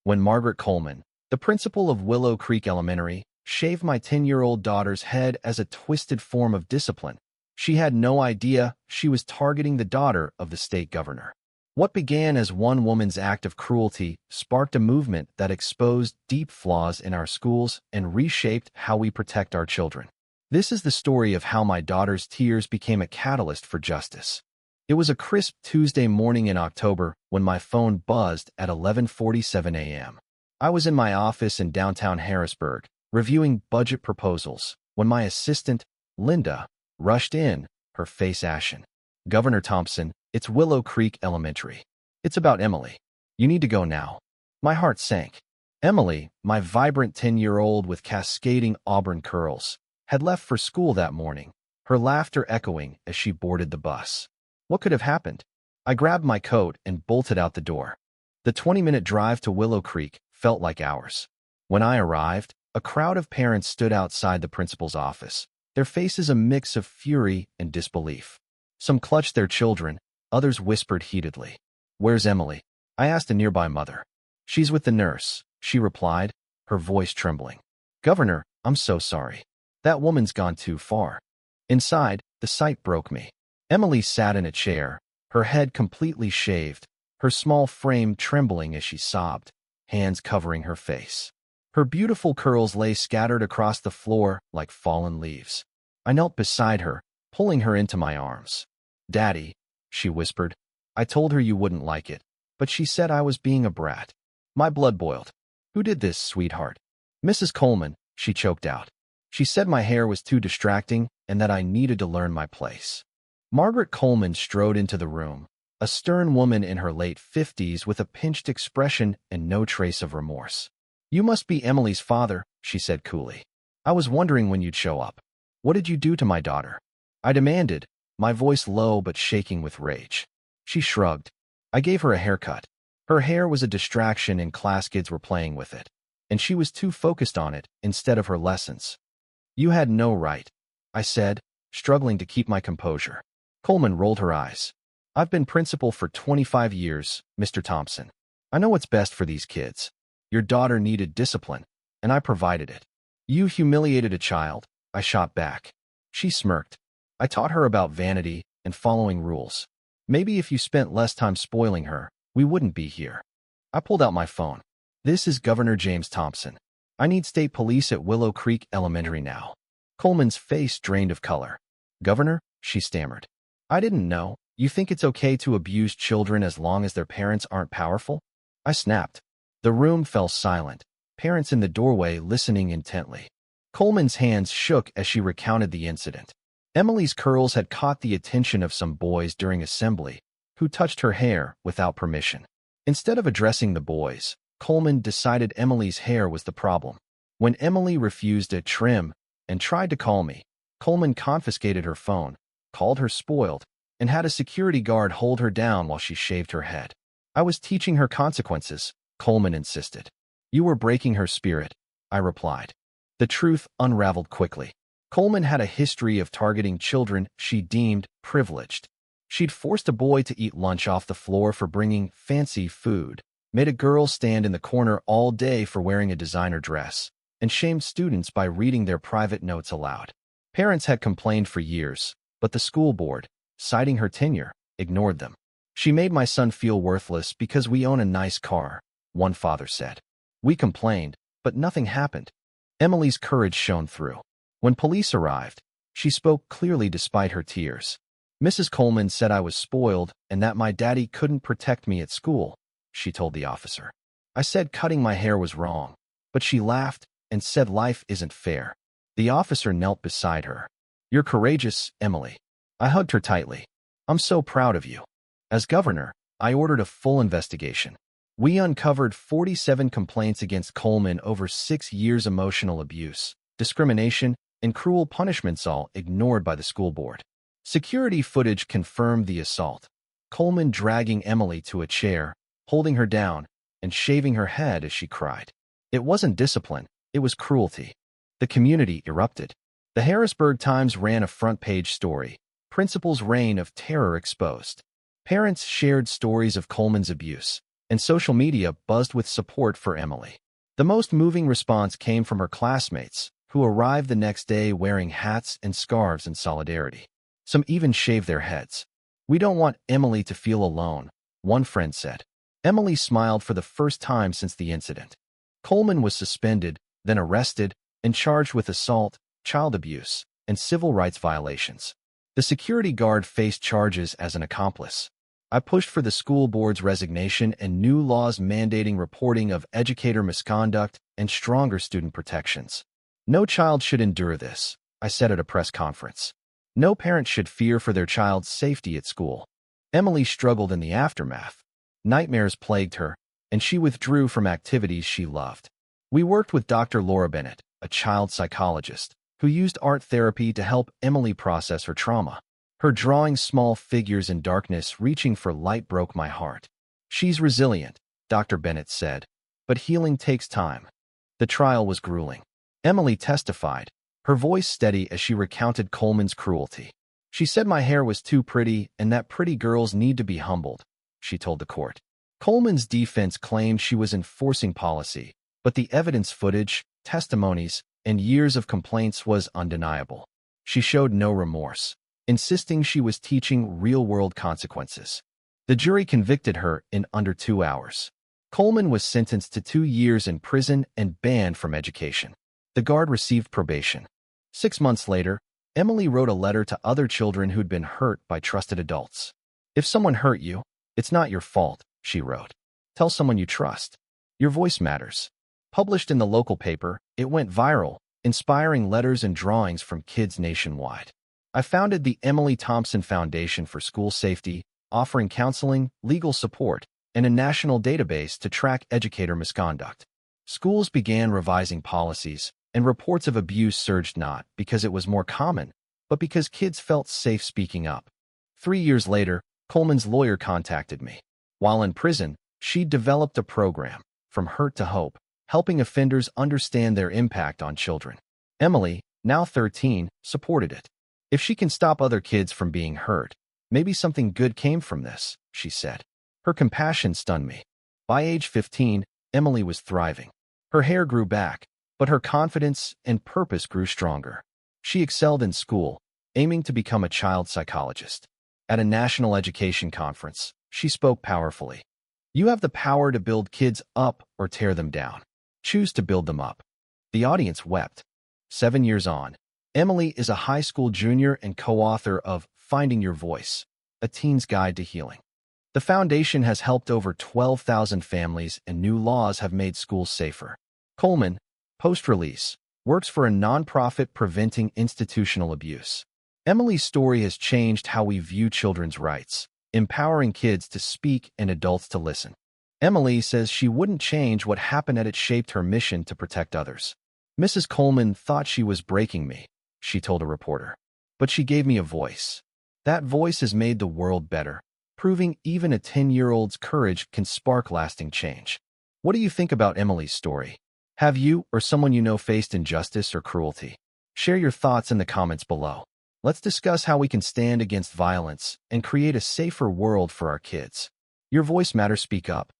when Margaret Coleman, the principal of Willow Creek Elementary, shaved my 10-year-old daughter's head as a twisted form of discipline. She had no idea she was targeting the daughter of the state governor. What began as one woman's act of cruelty sparked a movement that exposed deep flaws in our schools and reshaped how we protect our children. This is the story of how my daughter's tears became a catalyst for justice. It was a crisp Tuesday morning in October when my phone buzzed at 11:47 a.m. I was in my office in downtown Harrisburg, reviewing budget proposals, when my assistant, Linda, rushed in, her face ashen. "Governor Thompson, it's Willow Creek Elementary. It's about Emily. You need to go now." My heart sank. Emily, my vibrant 10-year-old with cascading auburn curls, had left for school that morning, her laughter echoing as she boarded the bus. What could have happened? I grabbed my coat and bolted out the door. The 20-minute drive to Willow Creek felt like hours. When I arrived, a crowd of parents stood outside the principal's office, their faces a mix of fury and disbelief. Some clutched their children, others whispered heatedly. "Where's Emily?" I asked a nearby mother. "She's with the nurse," she replied, her voice trembling. "Governor, I'm so sorry. That woman's gone too far." Inside, the sight broke me. Emily sat in a chair, her head completely shaved, her small frame trembling as she sobbed, hands covering her face. Her beautiful curls lay scattered across the floor like fallen leaves. I knelt beside her, pulling her into my arms. "Daddy," she whispered. "I told her you wouldn't like it, but she said I was being a brat." My blood boiled. "Who did this, sweetheart?" "Mrs. Coleman," she choked out. "She said my hair was too distracting and that I needed to learn my place." Margaret Coleman strode into the room, a stern woman in her late 50s with a pinched expression and no trace of remorse. "You must be Emily's father," she said coolly. "I was wondering when you'd show up. What did you do to my daughter?" I demanded, my voice low but shaking with rage. She shrugged. "I gave her a haircut. Her hair was a distraction and class kids were playing with it, and she was too focused on it instead of her lessons." "You had no right," I said, struggling to keep my composure. Coleman rolled her eyes. "I've been principal for 25 years, Mr. Thompson. I know what's best for these kids. Your daughter needed discipline, and I provided it." "You humiliated a child," I shot back. She smirked. "I taught her about vanity and following rules. Maybe if you spent less time spoiling her, we wouldn't be here." I pulled out my phone. "This is Governor James Thompson. I need state police at Willow Creek Elementary now." Coleman's face drained of color. "Governor?" she stammered. "I didn't know. You think it's okay to abuse children as long as their parents aren't powerful?" I snapped. The room fell silent, parents in the doorway listening intently. Coleman's hands shook as she recounted the incident. Emily's curls had caught the attention of some boys during assembly, who touched her hair without permission. Instead of addressing the boys, Coleman decided Emily's hair was the problem. When Emily refused a trim and tried to call me, Coleman confiscated her phone, called her spoiled, and had a security guard hold her down while she shaved her head. "I was teaching her consequences," Coleman insisted. "You were breaking her spirit," I replied. The truth unraveled quickly. Coleman had a history of targeting children she deemed privileged. She'd forced a boy to eat lunch off the floor for bringing fancy food, made a girl stand in the corner all day for wearing a designer dress, and shamed students by reading their private notes aloud. Parents had complained for years, but the school board, citing her tenure, ignored them. "She made my son feel worthless because we own a nice car," one father said. "We complained, but nothing happened." Emily's courage shone through. When police arrived, she spoke clearly despite her tears. "Mrs. Coleman said I was spoiled and that my daddy couldn't protect me at school," she told the officer. "I said cutting my hair was wrong, but she laughed and said life isn't fair." The officer knelt beside her. "You're courageous, Emily." I hugged her tightly. "I'm so proud of you." As governor, I ordered a full investigation. We uncovered 47 complaints against Coleman over 6 years: emotional abuse, discrimination, and cruel punishments, all ignored by the school board. Security footage confirmed the assault. Coleman dragging Emily to a chair, holding her down, and shaving her head as she cried. It wasn't discipline, it was cruelty. The community erupted. The Harrisburg Times ran a front-page story, "Principal's Reign of Terror Exposed." Parents shared stories of Coleman's abuse, and social media buzzed with support for Emily. The most moving response came from her classmates, who arrived the next day wearing hats and scarves in solidarity. Some even shaved their heads. "We don't want Emily to feel alone," one friend said. Emily smiled for the first time since the incident. Coleman was suspended, then arrested, and charged with assault, child abuse, and civil rights violations. The security guard faced charges as an accomplice. I pushed for the school board's resignation and new laws mandating reporting of educator misconduct and stronger student protections. "No child should endure this," I said at a press conference. "No parent should fear for their child's safety at school." Emily struggled in the aftermath. Nightmares plagued her, and she withdrew from activities she loved. We worked with Dr. Laura Bennett, a child psychologist, who used art therapy to help Emily process her trauma. Her drawing small figures in darkness reaching for light broke my heart. "She's resilient," Dr. Bennett said, "but healing takes time." The trial was grueling. Emily testified, her voice steady as she recounted Coleman's cruelty. "She said my hair was too pretty and that pretty girls need to be humbled," she told the court. Coleman's defense claimed she was enforcing policy, but the evidence footage, testimonies, and years of complaints was undeniable. She showed no remorse, insisting she was teaching real-world consequences. The jury convicted her in under 2 hours. Coleman was sentenced to 2 years in prison and banned from education. The guard received probation. 6 months later, Emily wrote a letter to other children who'd been hurt by trusted adults. "If someone hurt you, it's not your fault," she wrote. "Tell someone you trust. Your voice matters." Published in the local paper, it went viral, inspiring letters and drawings from kids nationwide. I founded the Emily Thompson Foundation for School Safety, offering counseling, legal support, and a national database to track educator misconduct. Schools began revising policies, and reports of abuse surged not because it was more common, but because kids felt safe speaking up. 3 years later, Coleman's lawyer contacted me. While in prison, she developed a program, From Hurt to Hope, helping offenders understand their impact on children. Emily, now 13, supported it. "If she can stop other kids from being hurt, maybe something good came from this," she said. Her compassion stunned me. By age 15, Emily was thriving. Her hair grew back, but her confidence and purpose grew stronger. She excelled in school, aiming to become a child psychologist. At a national education conference, she spoke powerfully. "You have the power to build kids up or tear them down. Choose to build them up." The audience wept. 7 years on, Emily is a high school junior and co-author of Finding Your Voice, A Teen's Guide to Healing. The foundation has helped over 12,000 families, and new laws have made schools safer. Coleman, post-release, works for a nonprofit preventing institutional abuse. Emily's story has changed how we view children's rights, empowering kids to speak and adults to listen. Emily says she wouldn't change what happened, and it shaped her mission to protect others. "Mrs. Coleman thought she was breaking me," she told a reporter. "But she gave me a voice. That voice has made the world better, proving even a 10-year-old's courage can spark lasting change." What do you think about Emily's story? Have you or someone you know faced injustice or cruelty? Share your thoughts in the comments below. Let's discuss how we can stand against violence and create a safer world for our kids. Your voice matters. Speak up.